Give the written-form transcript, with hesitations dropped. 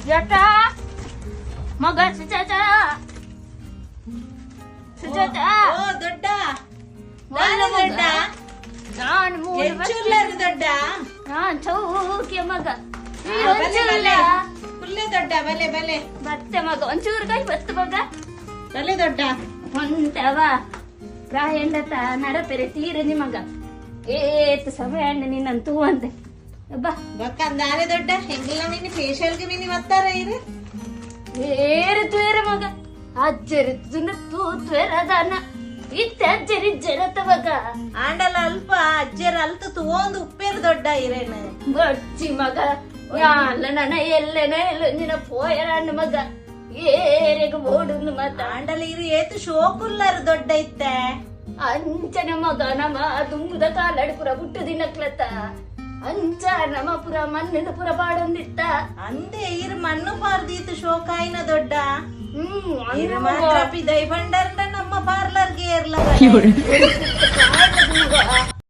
ಜಟ ಮಗ ಸುಜಾತ ಸುಜಾತ ಓ ದೊಡ್ಡ ದೊಡ್ಡ ನಾನು ದೊಡ್ಡ ನಾನ್ ಚೌಕ್ಯ ಮಗ ಫುಲ್ಲೆ ದೊಡ್ಡ ಬಲೆ ಬಲೆ ಬತ್ತೆ ಮಗ ಒಂಚೂರು ಕೈ ಬತ್ತು ಮಗ ಬಲೆ ದೊಡ್ಡ ಹೊಂಟವ ಪ್ರಾಯಂಡತ ನಡಪೆರೆ ತೀರನಿ ಮಗ ಏತ್ ಸಮಯ ನಿನ್ನಂತೂ ಅಂತೆ ಬಾ ಬಕ್ಕಂದಾರೆ ದೊಡ್ಡ ಹೆಂಗಿಲ್ಲ ನಿನ್ನ ಫೇಶಿಯಲ್ಗೆ ಮಿನಿ ಮತ್ತಾರ ಇರು ಏರು ತ್ವೇರ ಮಗ ಅಜ್ಜರಿ ತುನತ್ತು ತ್ವೇರದಾನ ಇತ್ತ ಅಜ್ಜರಿ ಜರತ ಮಗ ಆಂಡಲ ಅಲ್ಪ ಅಜ್ಜರ ಅಲ್ತು ತೂಂದು ಉಪ್ಪೇರು ದೊಡ್ಡ ಇರೇನು ಬಡ್ಚಿ ಮಗ ಯಾಲ ನನ ಎಲ್ಲೆನ ಎಲ್ಲ ನಿನ್ನ ಪೋಯರಣ್ಣ ಮಗ ಏರೆಗ ಓಡುಂದು ಮತ ಆಂಡಲ ಇರು ಏತು ಶೋಕುಲ್ಲರು ದೊಡ್ಡ ಇತ್ತೆ ಅಂಚನ ಮಗ ನಮ ತುಂಬುದ ಕಾಲಡಿಪುರ ಹುಟ್ಟು ದಿನಕ್ಲತ್ತ ಅಂಚ ನಮ ಪುರ ಮಣ್ಣಿನ ಪುರ ಬಾಡೊಂದಿತ್ತ ಅಂದೆ ಇರು ಮಣ್ಣು ಪಾರ್ದೀತು ಶೋಕಾಯಿನ ದೊಡ್ಡ ಮಾತ್ರ ದೈ ಬಂಡಾರ ನಮ್ಮ ಪಾರ್ಲರ್ಗೆ ಏರ್ಲ